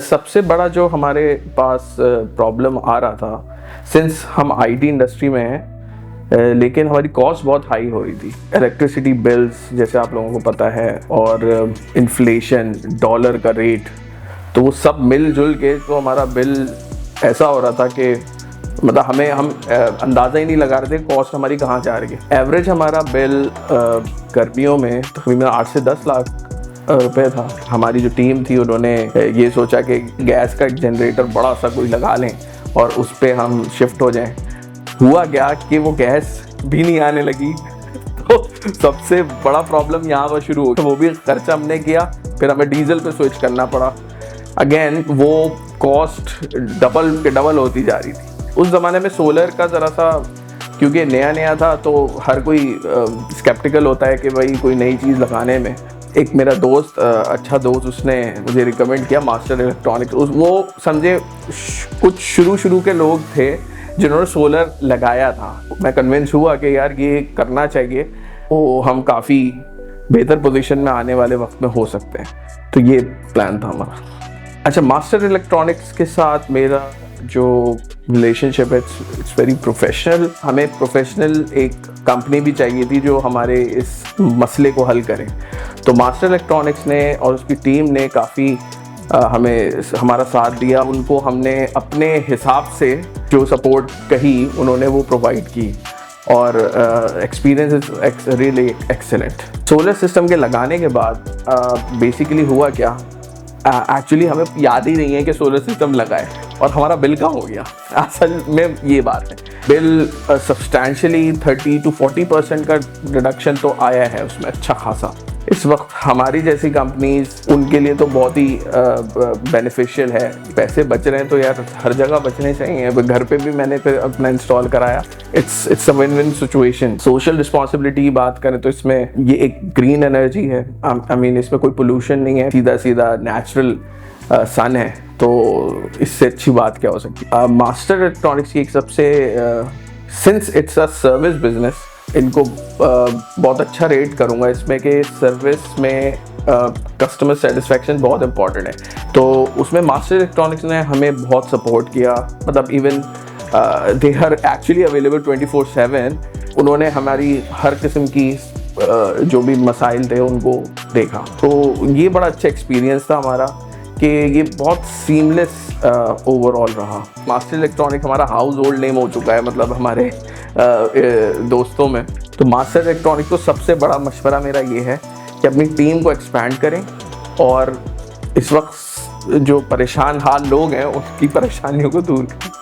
सबसे बड़ा जो हमारे पास प्रॉब्लम आ रहा था, सिंस हम आईटी इंडस्ट्री में हैं, लेकिन हमारी कॉस्ट बहुत हाई हो रही थी। इलेक्ट्रिसिटी बिल्स जैसे आप लोगों को पता है, और इन्फ्लेशन, डॉलर का रेट, तो वो सब मिलजुल के तो हमारा बिल ऐसा हो रहा था कि मतलब हम अंदाज़ा ही नहीं लगा रहे थे कॉस्ट हमारी कहाँ जा रही है। एवरेज हमारा बिल गर्मियों में तकरीबन 8 से 10 लाख रुपए था। हमारी जो टीम थी उन्होंने ये सोचा कि गैस का एक जनरेटर बड़ा सा कोई लगा लें और उस पर हम शिफ्ट हो जाएं। हुआ क्या कि वो गैस भी नहीं आने लगी, तो सबसे बड़ा प्रॉब्लम यहाँ पर शुरू हो गया। वो भी खर्चा हमने किया, फिर हमें डीजल पे स्विच करना पड़ा। अगेन वो कॉस्ट डबल के डबल होती जा रही थी। उस ज़माने में सोलर का ज़रा सा क्योंकि नया नया था तो हर कोई स्केप्टिकल होता है कि भाई कोई नई चीज़ लगाने में। एक मेरा दोस्त, अच्छा दोस्त, उसने मुझे रिकमेंड किया मास्टर इलेक्ट्रॉनिक्स। वो समझे कुछ शुरू के लोग थे जिन्होंने सोलर लगाया था। मैं कन्विंस हुआ कि यार ये करना चाहिए, तो हम काफ़ी बेहतर पोजीशन में आने वाले वक्त में हो सकते हैं। तो ये प्लान था हमारा। अच्छा, मास्टर इलेक्ट्रॉनिक्स के साथ मेरा जो रिलेशनशिप है इट्स वेरी प्रोफेशनल। हमें प्रोफेशनल एक कंपनी भी चाहिए थी जो हमारे इस मसले को हल करे। तो मास्टर इलेक्ट्रॉनिक्स ने और उसकी टीम ने काफ़ी हमें हमारा साथ दिया। उनको हमने अपने हिसाब से जो सपोर्ट कही उन्होंने वो प्रोवाइड की, और experience is really excellent. Solar system के लगाने के बाद बेसिकली हुआ क्या, एक्चुअली हमें याद ही नहीं है कि सोलर सिस्टम लगाए और हमारा बिल कम हो गया। असल में ये बात है, बिल सब्सटैंशियली 30 to 40% का रिडक्शन तो आया है उसमें, अच्छा खासा। इस वक्त हमारी जैसी कंपनीज, उनके लिए तो बहुत ही बेनिफिशियल है। पैसे बच रहे हैं तो यार हर जगह बचने चाहिए। घर पे भी मैंने फिर अपना इंस्टॉल कराया। It's a win win situation. Social responsibility की बात करें तो इसमें ये एक ग्रीन एनर्जी है। आई मीन इसमें कोई पोल्यूशन नहीं है, सीधा सीधा नेचुरल सन है, तो इससे अच्छी बात क्या हो सकती है। मास्टर इलेक्ट्रॉनिक्स की एक सबसे since it's a service business, इनको बहुत अच्छा रेट करूँगा इसमें कि सर्विस में कस्टमर सेटिस्फेक्शन बहुत इंपॉर्टेंट है। तो उसमें मास्टर इलेक्ट्रॉनिक्स ने हमें बहुत सपोर्ट किया। मतलब even they are actually available 24/7। उन्होंने हमारी हर किस्म की जो भी मसाइल थे उनको देखा। तो ये बड़ा अच्छा एक्सपीरियंस था हमारा कि ये बहुत सीमलेस ओवरऑल रहा। मास्टर इलेक्ट्रॉनिक हमारा हाउस होल्ड नेम हो चुका है, मतलब हमारे दोस्तों में। तो मास्टर इलेक्ट्रॉनिक को सबसे बड़ा मशवरा मेरा ये है कि अपनी टीम को एक्सपैंड करें और इस वक्त जो परेशान हाल लोग हैं उनकी परेशानियों को दूर करें।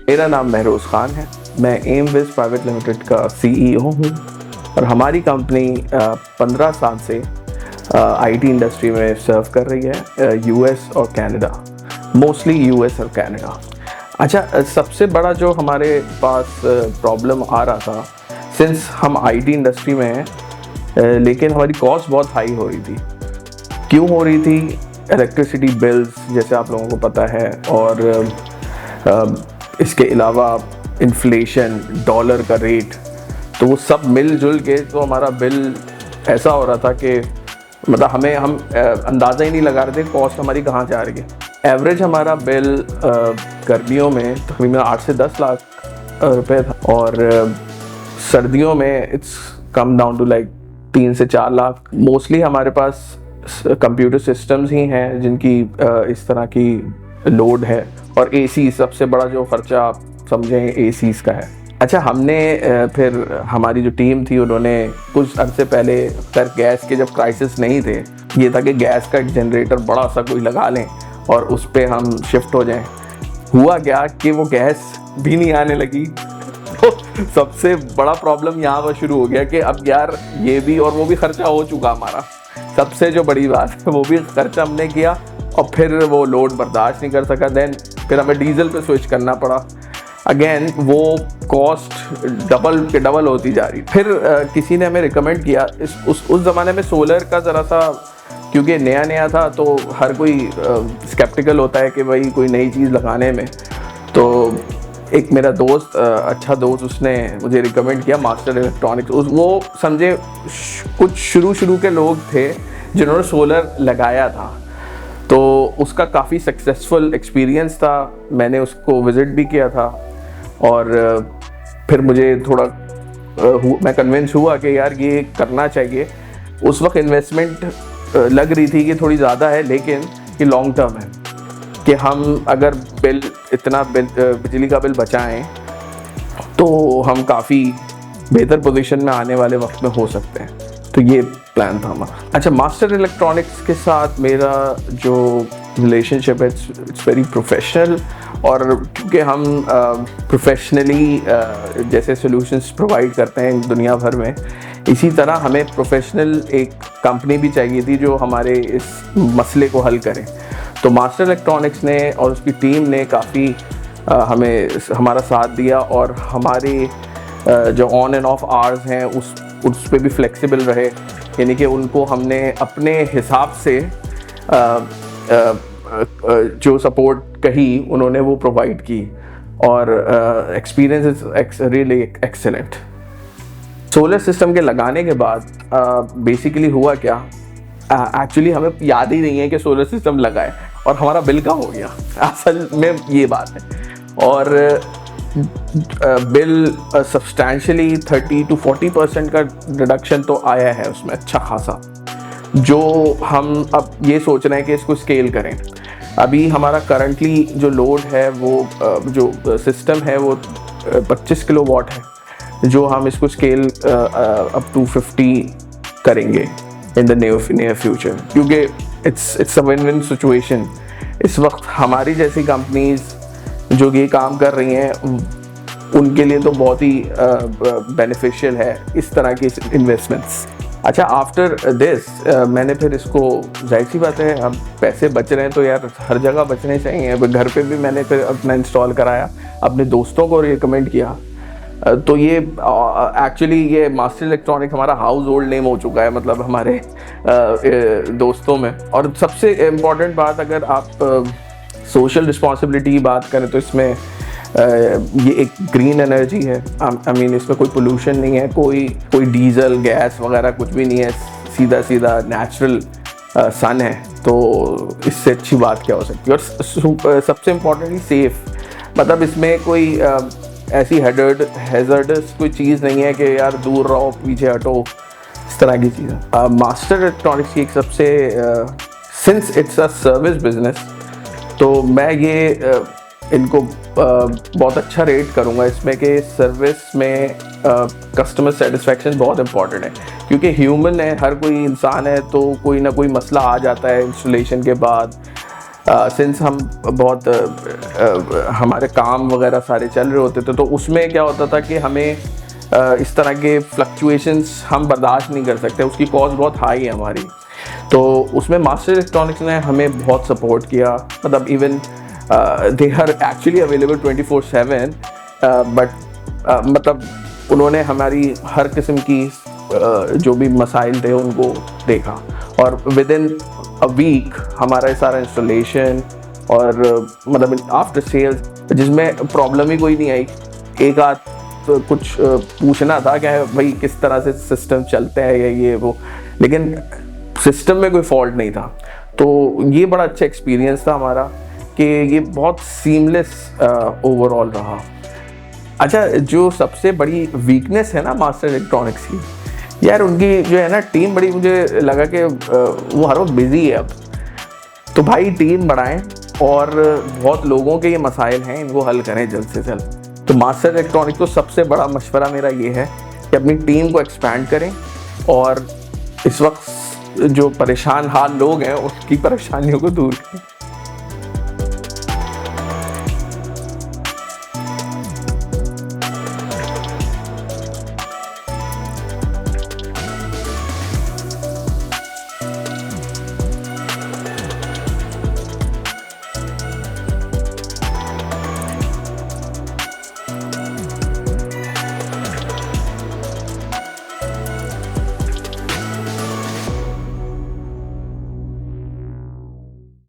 मेरा नाम महरोज़ खान है। मैं एमविज़ प्राइवेट लिमिटेड का CEO हूँ और हमारी कंपनी 15 साल से आईटी इंडस्ट्री में सर्व कर रही है, यूएस और कनाडा, मोस्टली यूएस और कनाडा। अच्छा, सबसे बड़ा जो हमारे पास प्रॉब्लम आ रहा था, सिंस हम आईटी इंडस्ट्री में हैं, लेकिन हमारी कॉस्ट बहुत हाई हो रही थी। क्यों हो रही थी? इलेक्ट्रिसिटी बिल्स जैसे आप लोगों को पता है, और इसके अलावा इन्फ्लेशन, डॉलर का रेट, तो वो सब मिलजुल के तो हमारा बिल ऐसा हो रहा था कि मतलब हम अंदाज़ा ही नहीं लगा रहे थे कॉस्ट हमारी कहाँ जा रही है। एवरेज हमारा बिल गर्मियों में तकरीबन 8 से 10 लाख रुपए था, और सर्दियों में it's come down to like 3 से 4 लाख। मोस्टली हमारे पास कंप्यूटर सिस्टम्स ही हैं जिनकी इस तरह की लोड है, और एसी सबसे बड़ा जो खर्चा आप समझें एसीज़ का है। अच्छा, हमने फिर हमारी जो टीम थी उन्होंने कुछ अर्से पहले, खैर गैस के जब क्राइसिस नहीं थे, ये था कि गैस का एक जनरेटर बड़ा सा कोई लगा लें और उस पर हम शिफ्ट हो जाएं। हुआ क्या कि वो गैस भी नहीं आने लगी, तो सबसे बड़ा प्रॉब्लम यहाँ पर शुरू हो गया कि अब यार ये भी और वो भी खर्चा हो चुका हमारा। सबसे जो बड़ी बात है, वो भी खर्चा हमने किया और फिर वो लोड बर्दाश्त नहीं कर सका। देन फिर हमें डीजल पे स्विच करना पड़ा। अगेन वो कॉस्ट डबल के डबल होती जा रही। फिर किसी ने हमें रिकमेंड किया, उस ज़माने में सोलर का ज़रा सा क्योंकि नया नया था तो हर कोई स्केप्टिकल होता है कि भाई कोई नई चीज़ लगाने में। तो एक मेरा दोस्त, अच्छा दोस्त, उसने मुझे रिकमेंड किया मास्टर इलेक्ट्रॉनिक्स। वो समझे कुछ शुरू के लोग थे जिन्होंने सोलर लगाया था, तो उसका काफ़ी सक्सेसफुल एक्सपीरियंस था। मैंने उसको विज़िट भी किया था और फिर मुझे थोड़ा मैं कन्विंस हुआ कि यार ये करना चाहिए। उस वक्त इन्वेस्टमेंट लग रही थी कि थोड़ी ज़्यादा है, लेकिन ये लॉन्ग टर्म है कि हम अगर बिजली का बिल बचाएं तो हम काफ़ी बेहतर पोजीशन में आने वाले वक्त में हो सकते हैं। तो ये प्लान था हमारा। अच्छा, मास्टर इलेक्ट्रॉनिक्स के साथ मेरा जो रिलेशनशिप है इट्स वेरी प्रोफेशनल, और क्योंकि हम प्रोफेशनली जैसे सॉल्यूशंस प्रोवाइड करते हैं दुनिया भर में, इसी तरह हमें प्रोफेशनल एक कंपनी भी चाहिए थी जो हमारे इस मसले को हल करे। तो मास्टर इलेक्ट्रॉनिक्स ने और उसकी टीम ने काफ़ी हमें हमारा साथ दिया, और हमारे जो ऑन एंड ऑफ आवर्स हैं उस पे भी फ्लेक्सिबल रहे, यानी कि उनको हमने अपने हिसाब से जो सपोर्ट कही उन्होंने वो प्रोवाइड की, और experience is really excellent. Solar system के लगाने के बाद बेसिकली हुआ क्या, एक्चुअली हमें याद ही नहीं है कि सोलर सिस्टम लगाए और हमारा बिल कम हो गया। असल में ये बात है, और बिल सब्सटैंशियली 30 to 40% का रिडक्शन तो आया है उसमें, अच्छा खासा, जो हम अब ये सोच रहे हैं कि इसको स्केल करें। अभी हमारा करंटली जो लोड है वो जो सिस्टम है वो 25 किलोवाट है, जो हम इसको स्केल अप टू 50 करेंगे इन द नियर फ्यूचर, क्योंकि it's a win win situation. इस वक्त हमारी जैसी कंपनीज जो ये काम कर रही हैं उनके लिए तो बहुत ही बेनिफिशियल है इस तरह की इन्वेस्टमेंट्स। अच्छा, आफ्टर दिस मैंने फिर इसको, जाहिर सी बात है अब पैसे बच रहे हैं तो यार हर जगह बचने चाहिए। अब घर पे भी मैंने फिर अपना इंस्टॉल कराया, अपने दोस्तों को रिकमेंड किया। तो ये एक्चुअली ये मास्टर इलेक्ट्रॉनिक हमारा हाउस होल्ड नेम हो चुका है, मतलब हमारे दोस्तों में। और सबसे इम्पॉर्टेंट बात, अगर आप सोशल रिस्पॉन्सिबिलिटी की बात करें तो इसमें ये एक ग्रीन एनर्जी है। आई मीन इसमें कोई पोल्यूशन नहीं है, कोई डीजल गैस वगैरह कुछ भी नहीं है, सीधा नेचुरल सन है। तो इससे अच्छी बात क्या हो सकती है, और सबसे इम्पॉर्टेंटली सेफ़, मतलब इसमें कोई ऐसी हैज़र्डस कोई चीज़ नहीं है कि यार दूर रहो, पीछे हटो, इस तरह की चीज़ें। मास्टर इलेक्ट्रॉनिक्स की एक सबसे, since it's a service business, तो मैं ये इनको बहुत अच्छा रेट करूँगा इसमें कि सर्विस में कस्टमर सेटिस्फेक्शन बहुत इम्पॉर्टेंट है, क्योंकि ह्यूमन है, हर कोई इंसान है, तो कोई ना कोई मसला आ जाता है इंस्टॉलेशन के बाद। सिंस हम बहुत हमारे काम वगैरह सारे चल रहे होते थे, तो उसमें क्या होता था कि हमें इस तरह के फ्लक्चुएशंस हम बर्दाश्त नहीं कर सकते, उसकी कॉस्ट बहुत हाई है हमारी। तो उसमें मास्टर इलेक्ट्रॉनिक्स ने हमें बहुत सपोर्ट किया, मतलब even they are actually available 24/7, but मतलब उन्होंने हमारी हर किस्म की जो भी मसाइल थे उनको देखा, और विद इन अ वीक हमारा सारा इंस्टॉलेशन और मतलब आफ्टर सेल्स, जिसमें प्रॉब्लम ही कोई नहीं आई। एक आध तो कुछ पूछना था क्या भाई किस तरह से सिस्टम चलते हैं या ये वो, लेकिन सिस्टम में कोई फॉल्ट नहीं था। तो ये बड़ा अच्छा एक्सपीरियंस था हमारा कि ये बहुत सीमलेस ओवरऑल रहा। अच्छा, जो सबसे बड़ी वीकनेस है ना मास्टर इलेक्ट्रॉनिक्स की, यार उनकी जो है ना टीम, बड़ी मुझे लगा कि वो हर वक्त बिजी है। अब तो भाई टीम बढ़ाएं और बहुत लोगों के ये मसाइल हैं, इनको हल करें जल्द से जल्द। तो मास्टर इलेक्ट्रॉनिक्स को सबसे बड़ा मशवरा मेरा ये है कि अपनी टीम को एक्सपैंड करें, और इस वक्त जो परेशान हाल लोग हैं उनकी परेशानियों को दूर करें।